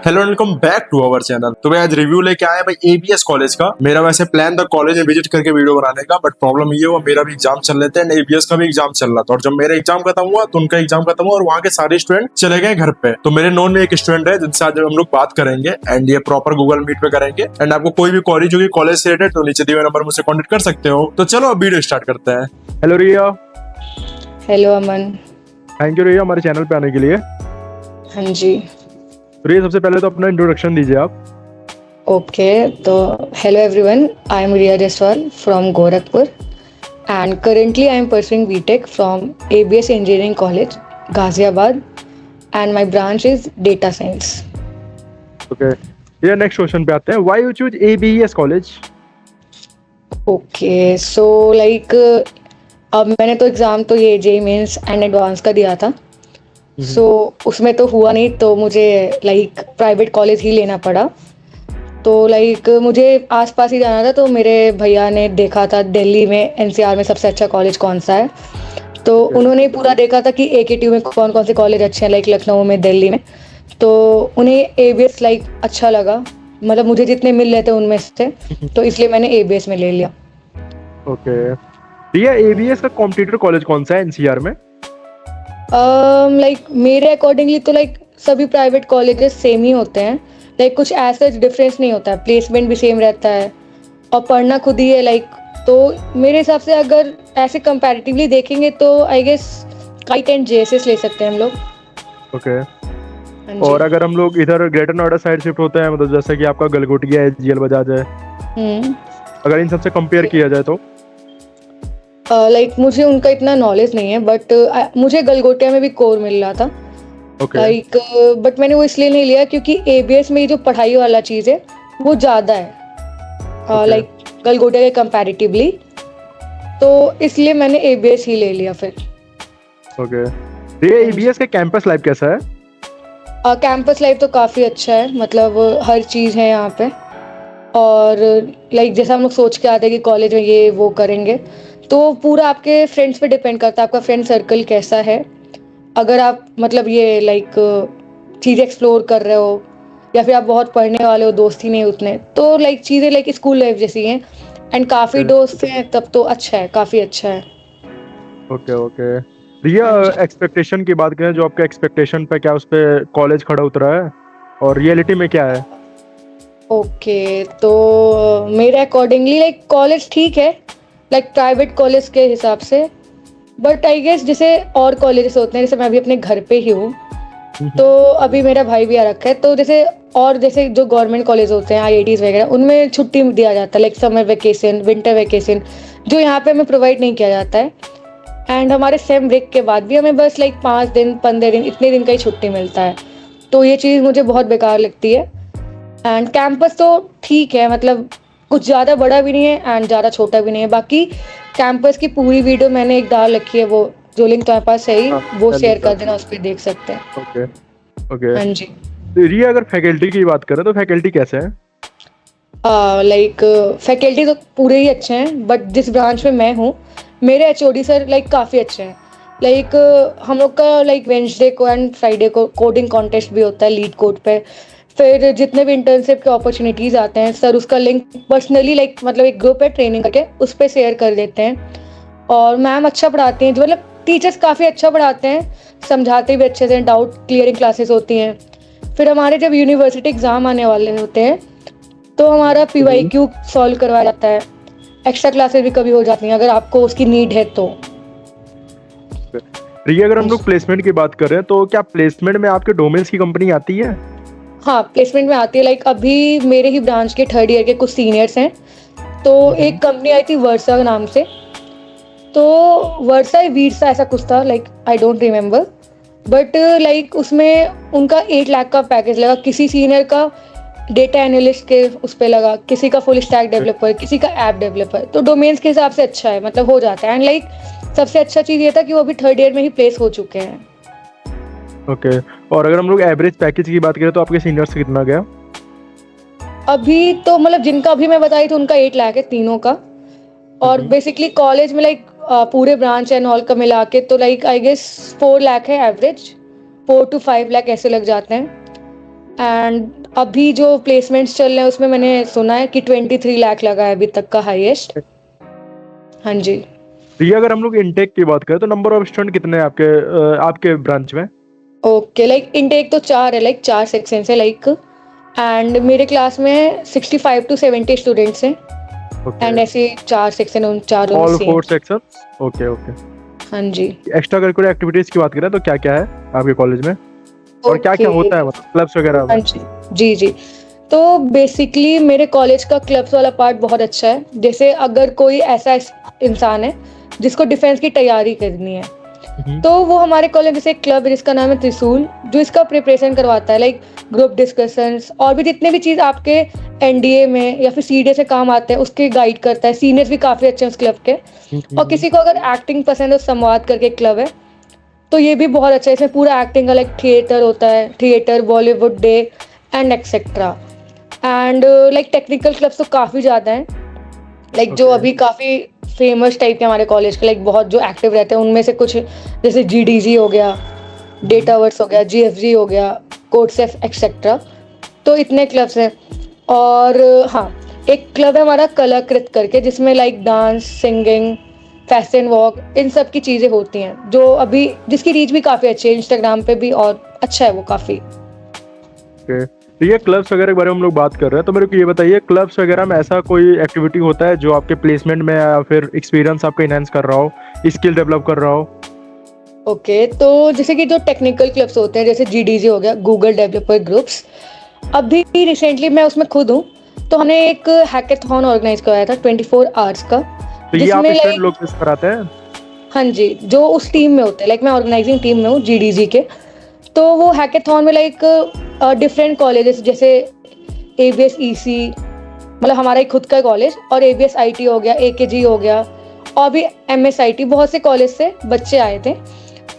Hello and welcome back to our channel. तो मैं आज रिव्यू लेके आया भाई एबीएस कॉलेज का। मेरा वैसे प्लान था कॉलेज में विजिट करके वीडियो बनाने का, बट प्रॉब्लम ये हुआ मेरा भी एग्जाम चल रहे थे एंड एबीएस का भी एग्जाम चल रहा था। और जब मेरा एग्जाम खत्म हुआ तो उनका एग्जाम खत्म हुआ और वहाँ के सारे स्टूडेंट चले गए घर पे। तो मेरे नोन में एक स्टूडेंट है जिनसे आज हम लोग बात करेंगे एंड ये प्रॉपर गूगल मीट पे करेंगे। एंड आपको कोई भी क्वेरी होगी कॉलेज से रिलेटेड तो नीचे दिए हुए नंबर मुझसे कॉन्टेक्ट कर सकते हो। तो चलो अब वीडियो स्टार्ट करते हैं। Hello Riya. Hello Aman. Thank you Riya हमारे चैनल पे आने के लिए। हाँ जी। रिया सबसे पहले तो अपना इंट्रोडक्शन दीजिए आप। ओके, तो hello everyone, I am Riya Jaiswal from Gorakhpur and currently I am pursuing BTech from ABS engineering college Ghaziabad and my branch is data science. Okay Riya next question पे आते हैं। Why you choose ABS college? Okay, so like अब मैंने तो exam तो ये JEE mains and advance का दिया था। सो उसमें तो हुआ नहीं, तो मुझे लाइक प्राइवेट कॉलेज ही लेना पड़ा। तो लाइक मुझे आसपास ही जाना था, तो मेरे भैया ने देखा था दिल्ली में एनसीआर में सबसे अच्छा कॉलेज कौन सा है। तो उन्होंने पूरा देखा था कि एकेटीयू में कौन कौन से कॉलेज अच्छे हैं, लाइक लखनऊ में, दिल्ली में। तो उन्हें एबीएस लाइक अच्छा लगा, मतलब मुझे जितने मिल रहे थे उनमें से, तो इसलिए मैंने एबीएस में ले लिया। ओके रिया एबीएस का कॉम्पिटिटर कॉलेज कौन सा है एनसीआर में? लाइक मेरे अकॉर्डिंगली तो लाइक सभी प्राइवेट कॉलेजेस सेम ही होते हैं। लाइक कुछ ऐसा डिफरेंस नहीं होता है, प्लेसमेंट भी सेम रहता है और पढ़ना खुद ही है लाइक। तो मेरे हिसाब से अगर ऐसे कंपैरेटिवली देखेंगे तो I guess KIET and JSS ले सकते हैं हम लोग। ओके हाँ जी। और अगर हम लोग इधर ग्रेटर नोएडा साइड शिफ्ट होते हैं, मतलब जैसे कि आपका गलगोटिया है, जीएल बजाज है, अगर इन सबसे कंपेयर किया जाए तो लाइक मुझे उनका इतना नॉलेज नहीं है, बट मुझे गलगोटिया में भी कोर मिल रहा था। ओके लाइक बट मैंने वो इसलिए नहीं लिया क्योंकि एबीएस में जो पढ़ाई वाला चीज़ है वो ज़्यादा है लाइक गलगोटिया के कंपैरेटिवली। तो इसलिए मैंने एबीएस ही ले लिया फिर। ओके ये एबीएस का कैंपस लाइफ कैसा है? कैंपस लाइफ तो काफ़ी अच्छा है, मतलब हर चीज़ है यहाँ पे। और लाइक जैसा हम लोग सोच के आते हैं कि कॉलेज में ये वो करेंगे, तो पूरा आपके फ्रेंड्स पे डिपेंड करता है आपका फ्रेंड सर्कल कैसा है। अगर आप मतलब ये लाइक चीज़ें एक्सप्लोर कर रहे हो या फिर आप बहुत पढ़ने वाले हो, दोस्त ही नहीं उतने, तो लाइक चीज़ें लाइक स्कूल लाइफ जैसी हैं एंड काफ़ी दोस्त हैं, तब तो अच्छा है, काफ़ी अच्छा है। ओके ओके रिया हाँ जी। एक्सपेक्टेशन की बात करें, जो आपका एक्सपेक्टेशन पे क्या उस पे कॉलेज खड़ा उतरा है और रियलिटी में क्या है? ओके, तो मेरे अकॉर्डिंगली लाइक कॉलेज ठीक है, लाइक प्राइवेट कॉलेज के हिसाब से। बट आई गेस जैसे और कॉलेजेस होते हैं, जैसे मैं अभी अपने घर पे ही हूँ, तो अभी मेरा भाई भी आ रखा है, तो जैसे और जैसे जो गवर्नमेंट कॉलेज होते हैं आईआईटीज वगैरह, उनमें छुट्टी दिया जाता है, like summer vacation, winter vacation, जो यहाँ पे हमें प्रोवाइड नहीं किया जाता है। एंड हमारे सेम ब्रेक के बाद भी हमें बस लाइक 5 दिन 15 दिन इतने दिन का ही छुट्टी मिलता है। तो ये चीज़ मुझे बहुत बेकार लगती है। एंड कैंपस तो ठीक है, मतलब कुछ ज़्यादा बड़ा भी नहीं है एंड ज़्यादा छोटा भी नहीं है। बाकी कैंपस की पूरी वीडियो मैंने एक डाल रखी है, वो जो लिंक तुम्हारे पास है ही, वो शेयर कर देना, उस पर देख सकते हैं। ओके ओके हाँ जी। रिया अगर फैकल्टी की बात करें तो फैकल्टी कैसे है? लाइक फैकल्टी तो पूरे ही अच्छे हैं, बट जिस ब्रांच में मैं हूँ, मेरे एचओडी सर लाइक काफ़ी अच्छे हैं। लाइक हम लोग का लाइक वेंसडे को एंड फ्राइडे को कोडिंग कॉन्टेस्ट भी होता है लीड कोड पे। फिर जितने भी इंटर्नशिप के अपॉर्चुनिटीज़ आते हैं, सर उसका लिंक पर्सनली लाइक मतलब एक ग्रुप है ट्रेनिंग करके, उस पर शेयर कर देते हैं। और मैम अच्छा पढ़ाते हैं, जो मतलब टीचर्स काफ़ी अच्छा पढ़ाते हैं, समझाते भी अच्छे से, डाउट क्लियरिंग क्लासेस होती हैं। फिर हमारे जब यूनिवर्सिटी एग्ज़ाम आने वाले होते हैं, तो हमारा पीवाईक्यू सॉल्व करवाया जाता है। एक्स्ट्रा क्लासेस भी कभी हो जाती हैं अगर आपको उसकी नीड है तो। रिया अगर हम लोग प्लेसमेंट की बात करें तो क्या प्लेसमेंट में आपके डोमेन्स की कंपनी आती है? हाँ, प्लेसमेंट में आती है। लाइक अभी मेरे ही ब्रांच के थर्ड ईयर के कुछ सीनियर्स हैं, तो एक कंपनी आई थी वर्सा नाम से, तो वर्सा वीरसा ऐसा कुछ था, like I don't remember. But like उसमें उनका 8 लाख का पैकेज लगा, किसी सीनियर का डेटा एनालिस्ट के उस पर लगा, किसी का फुल स्टैक डेवलपर, किसी का ऐप डेवलपर। तो डोमेन्स के हिसाब से अच्छा है, मतलब हो जाता है। एंड लाइक सबसे अच्छा चीज़ ये था कि वो अभी थर्ड ईयर में ही प्लेस हो चुके हैं। ओके और अगर हम लोग एवरेज पैकेज की बात करें तो आपके सीनियर्स से कितना गया? अभी तो मतलब जिनका अभी मैं बताई थी उनका 8 लाख है तीनों का। और बेसिकली कॉलेज में लाइक पूरे ब्रांच एंड ऑल का मिला के तो लाइक आई गेस 4 लाख है एवरेज, 4 to 5 लाख ऐसे लग जाते हैं। एंड अभी जो प्लेसमेंट्स चल रहे हैं उसमें मैंने सुना है कि 23 लाख लगा है अभी तक का हाईएस्ट। हाँ जी। तो ये अगर हम लोग इनटेक की बात करें तो नंबर ऑफ स्टूडेंट कितने हैं आपके ब्रांच में? ओके, लाइक इनटेक तो 4 है, लाइक 4 सेक्शन है लाइक, एंड मेरे क्लास में 65 to 70 स्टूडेंट्स हैं। ओके, एंड ऐसे 4 सेक्शन, उन चारों में all same. 4 sections. Okay okay. हाँ जी। एक्स्ट्रा करिकुलर एक्टिविटीज की बात करें तो क्या क्या है आपके कॉलेज में, और क्या क्या ओके। होता है, मतलब क्लब्स वगैरह हाँ में? जी। जी जी। तो बेसिकली मेरे कॉलेज का क्लब्स वाला पार्ट बहुत अच्छा है। जैसे अगर कोई ऐसा इंसान है जिसको डिफेंस की तैयारी करनी है, तो वो हमारे कॉलेज जैसे एक क्लब है जिसका नाम है त्रिशूल, जो इसका प्रिपरेशन करवाता है, लाइक ग्रुप डिस्कशंस और भी जितने भी चीज़ आपके एनडीए में या फिर सीडीए से काम आते हैं उसके गाइड करता है। सीनियर्स भी काफ़ी अच्छे हैं उस क्लब के। और किसी को अगर एक्टिंग पसंद है, संवाद करके क्लब है, तो ये भी बहुत अच्छा है। इसमें पूरा एक्टिंग का लाइक थिएटर होता है, theatre, Bollywood day and etcetera. And like technical clubs तो काफ़ी ज़्यादा हैं, लाइक जो Okay. अभी काफ़ी फेमस टाइप के हमारे कॉलेज के, लाइक बहुत जो एक्टिव रहते हैं उनमें से कुछ जैसे जीडीजी हो गया, डेटावर्स हो गया, जीएफजी हो गया, कोडसेफ एक्सेट्रा। तो इतने क्लब्स हैं। और हाँ, एक क्लब है हमारा कलाकृत करके, जिसमें like dance, singing, fashion walk, इन सब की चीज़ें होती हैं, जो अभी जिसकी रीच भी काफ़ी अच्छी है इंस्टाग्राम पे भी, और अच्छा है वो काफ़ी। Okay. तो ये क्लब्स वगैरह के बारे में हम लोग बात कर रहे हैं, तो मेरे को ये बताइए क्लब्स वगैरह में ऐसा कोई एक्टिविटी होता है जो आपके प्लेसमेंट में या फिर एक्सपीरियंस आपका इनहेंस कर रहा हो, स्किल डेवलप कर रहा हो? ओके, तो जैसे कि जो टेक्निकल क्लब्स होते हैं, जैसे जीडीजी हो गया, गूगल डेवलपर ग्रुप्स, अभी रिसेंटली मैं उसमें खुद हूँ। तो हमने एक हैकेथॉन ऑर्गेनाइज कराया था 24 आवर्स का, तो ये आप जिसमें स्टूडेंट लाइक, लोग मिस कराते हैं? हाँ जी, जो उस टीम में होते हैं, लाइक मैं ऑर्गेनाइजिंग टीम में हूँ जीडीजी के। तो वो हैकेथॉन में लाइक डिफरेंट कॉलेजेस जैसे एबीएस ईसी, मतलब हमारा एक खुद का कॉलेज, और एबीएस आईटी हो गया, एकेजी हो गया, और भी एमएसआईटी, बहुत से कॉलेज से बच्चे आए थे।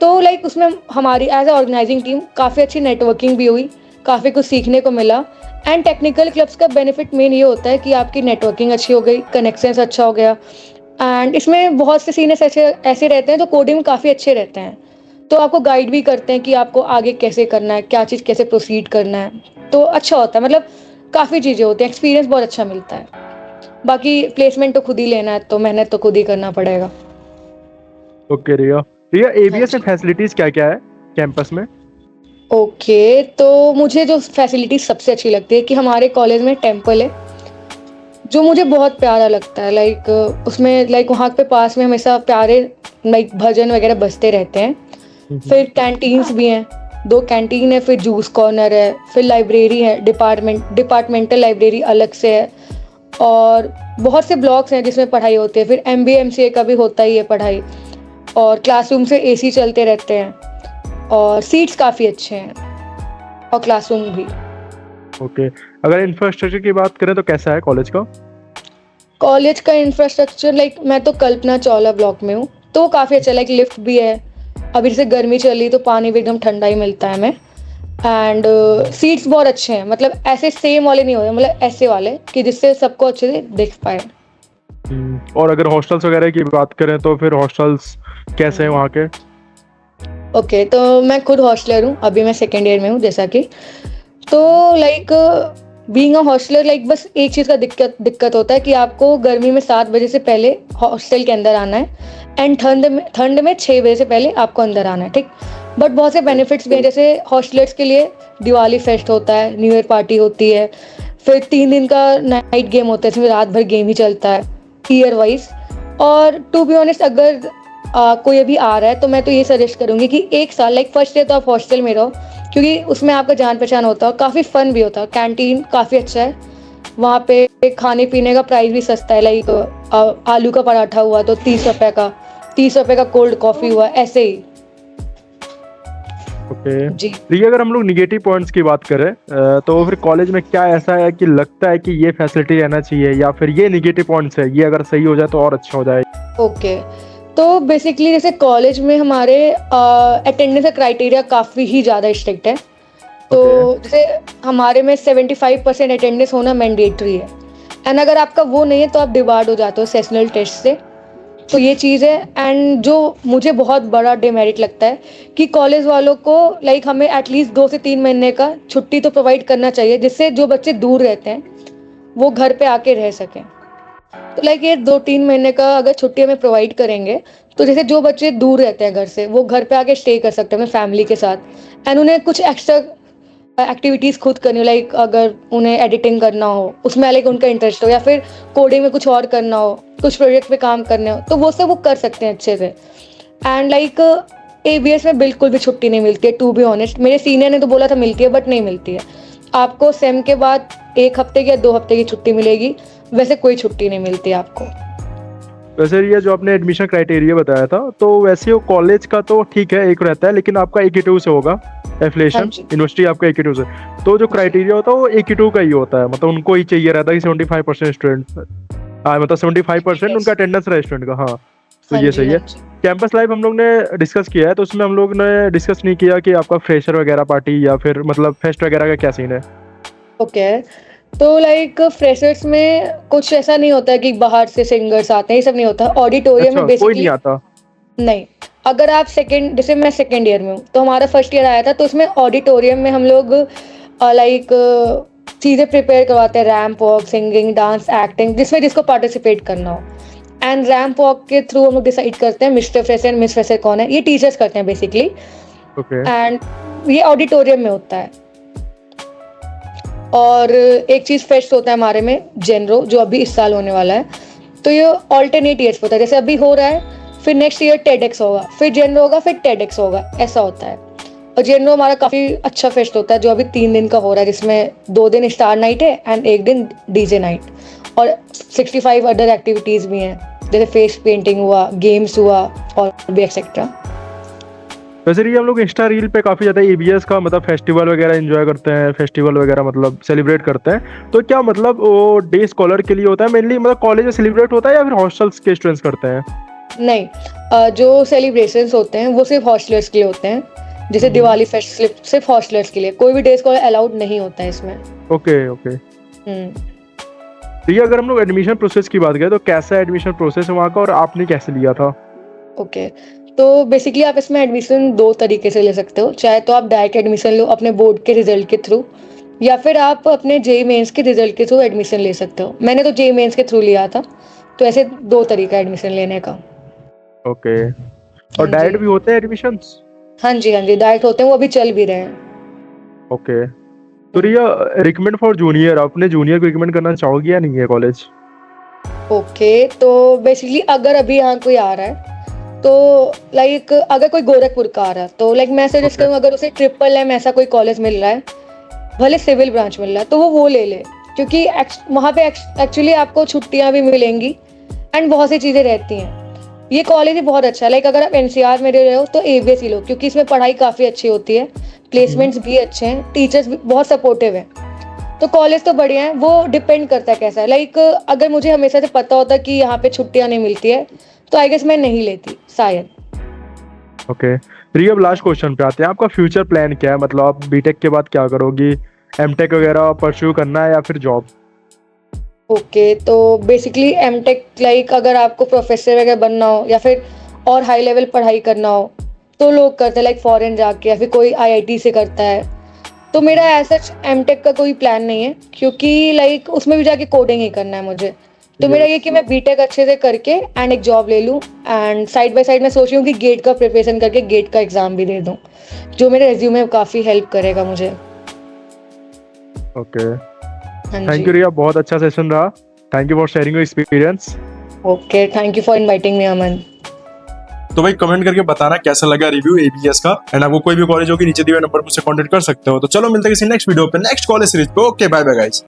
तो लाइक उसमें हमारी एज ए ऑर्गेनाइजिंग टीम काफ़ी अच्छी नेटवर्किंग भी हुई, काफ़ी कुछ सीखने को मिला। एंड टेक्निकल क्लब्स का बेनिफिट मेन ये होता है कि आपकी नेटवर्किंग अच्छी हो गई, कनेक्शंस अच्छा हो गया। एंड इसमें बहुत से सीनियर्स ऐसे ऐसे रहते हैं जो कोडिंग में काफ़ी अच्छे रहते हैं, तो आपको गाइड भी करते हैं कि आपको आगे कैसे करना है, क्या चीज़ कैसे प्रोसीड करना है। तो अच्छा होता है, मतलब काफ़ी चीज़ें होती हैं, एक्सपीरियंस बहुत अच्छा मिलता है। बाकी प्लेसमेंट तो खुद ही लेना है, तो मेहनत तो खुद ही करना पड़ेगा। ओके रिया, रिया हाँ एबीएस में जी। फैसिलिटीज क्या क्या है कैंपस में? ओके, तो मुझे जो फैसिलिटी सबसे अच्छी लगती है कि हमारे कॉलेज में टेम्पल है, जो मुझे बहुत प्यारा लगता है। लाइक उसमें लाइक वहाँ पे पास में हमेशा प्यारे लाइक भजन वगैरह बजते रहते हैं। फिर कैंटीन्स भी हैं, 2 कैंटीन है, फिर जूस कॉर्नर है, फिर लाइब्रेरी है, डिपार्टमेंटल लाइब्रेरी अलग से है, और बहुत से ब्लॉक्स हैं जिसमें पढ़ाई होती है। फिर एमबीए एमसीए का भी होता ही है पढ़ाई, और क्लासरूम से एसी चलते रहते हैं, और सीट्स काफ़ी अच्छे हैं, और क्लासरूम भी। ओके, अगर इंफ्रास्ट्रक्चर की बात करें तो कैसा है कॉलेज का? कॉलेज का इंफ्रास्ट्रक्चर, लाइक मैं तो कल्पना चावला ब्लॉक में हूँ, तो काफ़ी अच्छा, लाइक लिफ्ट भी है। अभी जैसे गर्मी चल रही तो पानी भी एकदम ठंडा ही मिलता है हमें। एंड सीट्स बहुत अच्छे हैं, मतलब ऐसे सेम वाले नहीं होते, मतलब ऐसे वाले कि जिससे सबको अच्छे से देख पाए। और अगर हॉस्टल्स वगैरह की बात करें तो फिर हॉस्टल्स कैसे हैं वहाँ के? ओके, तो मैं खुद हॉस्टलर हूँ, अभी मैं सेकेंड ईयर में हूँ जैसा कि। तो like being a hosteller, like बस एक चीज़ का दिक्कत होता है कि आपको गर्मी में 7 बजे से पहले हॉस्टल के अंदर आना है, एंड ठंड में 6 बजे से पहले आपको अंदर आना है, ठीक। बट बहुत से बेनिफिट्स भी हैं, जैसे हॉस्टलर्स के लिए दिवाली फेस्ट होता है, न्यू ईयर पार्टी होती है, फिर 3 दिन का नाइट गेम होता है, इसमें रात भर गेम ही चलता है ईयर वाइज। और टू बी ऑनेस्ट, अगर कोई अभी आ रहा है तो मैं तो ये सजेस्ट करूँगी कि 1 साल, लाइक फर्स्ट ईयर तो आप हॉस्टल में रहो, क्योंकि उसमें आपका जान पहचान होता है, काफ़ी फन भी होता है, कैंटीन काफ़ी अच्छा है वहाँ पे, खाने पीने का प्राइस भी सस्ता है। लाइक आलू का पराठा हुआ तो 30 रुपये का कोल्ड कॉफ़ी हुआ, ऐसे ही। ओके, जी। तो ये अगर हम लोग निगेटिव पॉइंट्स की बात करें तो फिर कॉलेज में क्या ऐसा है कि लगता है कि ये फैसिलिटी रहना चाहिए, या फिर ये निगेटिव पॉइंट्स है, ये अगर सही हो जाए तो और अच्छा हो जाए? ओके, तो बेसिकली जैसे कॉलेज में हमारे अटेंडेंस का क्राइटेरिया काफ़ी ही ज़्यादा स्ट्रिक्ट है। तो जैसे हमारे में 75% अटेंडेंस होना मैंडेटरी है, एंड अगर आपका वो नहीं है तो आप डिबार्ड हो जाते हो सेशनल टेस्ट से। तो ये चीज़ है। एंड जो मुझे बहुत बड़ा डिमेरिट लगता है कि कॉलेज वालों को लाइक हमें एटलीस्ट 2 से 3 महीने का छुट्टी तो प्रोवाइड करना चाहिए, जिससे जो बच्चे दूर रहते हैं वो घर पे आके रह सकें। तो लाइक ये 2-3 महीने का अगर छुट्टी हमें प्रोवाइड करेंगे, तो जैसे जो बच्चे दूर रहते हैं घर से, वो घर पे आके स्टे कर सकते हैं अपने फैमिली के साथ। एंड उन्हें कुछ एक्स्ट्रा एक्टिविटीज़ खुद करनी हो, लाइक अगर उन्हें एडिटिंग करना हो, उसमें लाइक उनका इंटरेस्ट हो, या फिर कोडिंग में कुछ और करना हो, कुछ प्रोजेक्ट पे काम करने हो, तो वो सब वो कर सकते हैं अच्छे से। एंड लाइक एबीएस में बिल्कुल भी छुट्टी नहीं मिलती है, टू बी ऑनेस्ट। मेरे सीनियर ने तो बोला था मिलती है, बट नहीं मिलती है। आपको सेम के बाद 1 हफ्ते की या 2 हफ्ते की छुट्टी मिलेगी, वैसे कोई छुट्टी नहीं मिलती आपको। वैसे ये जो आपने एडमिशन क्राइटेरिया बताया था, तो वैसे वो कॉलेज का तो ठीक है, एक रहता है, लेकिन आपका AQ2 से होगा एफिलिएशन, हाँ जी। यूनिवर्सिटी आपका AQ2 से। तो जो क्राइटेरिया होता है वो AQ2 का ही होता है, मतलब उनको ही चाहिए रहता है कि 75% स्टूडेंट, मतलब 75% उनका अटेंडेंस रहे स्टूडेंट का। हाँ, तो हाँ ये जी, सही हाँ है। जी। कैंपस लाइफ हम लोग ने डिस्कस किया है, तो उसमें हम लोग ने डिस्कस नहीं किया कि आपका फ्रेशर वगैरह पार्टी या फिर मतलब फेस्ट वगैरह का क्या सीन है। ओके, तो लाइक फ्रेशर्स में कुछ ऐसा नहीं होता है कि बाहर से सिंगर्स आते हैं, ये सब नहीं होता। ऑडिटोरियम में अच्छा, कोई नहीं बेसिकली आता। नहीं। अगर आप सेकंड, जैसे मैं सेकंड ईयर में हूँ, तो हमारा फर्स्ट ईयर आया था, तो उसमें ऑडिटोरियम में हम लोग लाइक चीज़ें प्रिपेयर करवाते हैं, ramp walk, singing, dance, acting, जिसमें जिसको पार्टिसिपेट करना हो। एंड रैम्प वॉक के थ्रू हम लोग डिसाइड करते हैं mister fresher and miss fresher कौन है, ये टीचर्स करते हैं बेसिकली। ओके, एंड ये ऑडिटोरियम में होता है। और एक चीज़ फेस्ट होता है हमारे में, जेनरो, जो अभी इस साल होने वाला है। तो ये ऑल्टरनेट ईयर्स पे होता है, जैसे अभी हो रहा है, फिर नेक्स्ट ईयर टेडेक्स होगा, फिर जेनरो होगा, फिर टेडेक्स होगा, ऐसा होता है। और जेनरो हमारा काफ़ी अच्छा फेस्ट होता है, जो अभी 3 दिन का हो रहा है, जिसमें 2 दिन स्टार नाइट है एंड 1 दिन डीजे नाइट, और 65 अदर एक्टिविटीज़ भी हैं, जैसे फेस पेंटिंग हुआ, गेम्स हुआ, और भी एक्सेट्रा। वैसे ये हम लोग इंस्टा रील पे काफी ज्यादा ABS का मतलब फेस्टिवल वगैरह एंजॉय करते हैं, फेस्टिवल वगैरह मतलब सेलिब्रेट करते हैं। तो क्या मतलब वो डे स्कॉलर के लिए होता है मेनली, मतलब कॉलेज में सेलिब्रेट होता है या फिर हॉस्टल्स के स्टूडेंट्स करते हैं? नहीं, जो सेलिब्रेशंस होते हैं वो सिर्फ हॉस्टलर्स के लिए होते हैं। जैसे दिवाली फेस्ट सिर्फ हॉस्टलर्स के लिए, कोई भी डे स्कॉलर अलाउड नहीं होता है इसमें। Okay okay. हम्म। तो ये अगर हम लोग एडमिशन प्रोसेस की बात करें, तो कैसा एडमिशन प्रोसेस है वहाँ का और आपने कैसे लिया था? ओके, तो बेसिकली आप इसमें एडमिशन 2 तरीके से ले सकते हो। चाहे तो आप डायरेक्ट एडमिशन लो अपने बोर्ड के रिजल्ट के थ्रू, या फिर आप अपने जेईई मेंस के रिजल्ट के थ्रू एडमिशन ले सकते हो। मैंने तो जेईई मेंस के थ्रू लिया था। तो ऐसे 2 तरीका एडमिशन लेने का। ओके, हाँ और जी, डायरेक्ट भी होते हैं एडमिशंस? हाँ जी, हाँ जी, डायरेक्ट होते हैं, वो अभी चल भी रहे हैं। ओके। तो रिया, रिकमेंड फॉर जूनियर, अपने जूनियर को रिकमेंड करना चाहोगी या नहीं है कॉलेज? ओके, तो बेसिकली अगर अभी यहाँ कोई आ रहा है, तो लाइक अगर कोई गोरखपुर का आ रहा है, तो लाइक मैं सजेस्ट Okay. करूँ, अगर उसे ट्रिपल एम ऐसा कोई कॉलेज मिल रहा है, भले सिविल ब्रांच मिल रहा है, तो वो ले ले। क्योंकि वहाँ पे एक्चुअली आपको छुट्टियाँ भी मिलेंगी एंड बहुत सी चीज़ें रहती हैं। ये कॉलेज ही बहुत अच्छा है। लाइक अगर आप एनसीआर में रह रहे हो, तो एबीएस ही लो, क्योंकि इसमें पढ़ाई काफ़ी अच्छी होती है, प्लेसमेंट्स भी अच्छे हैं, टीचर्स भी बहुत सपोर्टिव हैं। तो कॉलेज तो बढ़िया है, वो डिपेंड करता है कैसा है। लाइक अगर मुझे हमेशा से पता होता कि यहाँ पे छुट्टियाँ नहीं मिलती है, तो आई गेस मैं नहीं लेती शायद। ओके। रिया, अब लास्ट क्वेश्चन पे आते हैं, आपका फ्यूचर प्लान क्या है? मतलब आप बीटेक के बाद क्या करोगी? एमटेक वगैरह परस्यू करना है या फिर जॉब? ओके, तो बेसिकली एमटेक, लाइक अगर आपको प्रोफेसर वगैरह बनना हो या फिर और हाई लेवल पढ़ाई करना हो, तो लोग करते हैं लाइक फॉरेन जाके, या फिर कोई आईआईटी से करता है। तो मेरा ऐसा एमटेक का कोई प्लान नहीं है, क्योंकि लाइक उसमें भी जाके कोडिंग ही करना है मुझे। तो मेरा ये कि मैं बीटेक अच्छे से करके एंड एक जॉब ले लूँ, एंड साइड बाय साइड मैं सोच रही हूँ कि गेट का प्रिपरेशन करके गेट का एग्जाम भी दे दूँ, जो मेरे रेज्यूमे में काफ़ी हेल्प करेगा मुझे। ओके, हाँ थैंक यू जी। रिया, बहुत अच्छा सेशन रहा। Thank you for sharing your experience. Okay, thank you for inviting me, Aman. तो भाई कमेंट करके बताना कैसा लगा रिव्यू एबीएस का। एंड आपको कोई भी कॉलेज होगी, नीचे दिए हुए नंबर पर मुझसे कांटेक्ट कर सकते हो। तो चलो मिलते हैं किसी नेक्स्ट वीडियो पे, नेक्स्ट कॉलेज सीरीज पे। Okay, bye bye guys.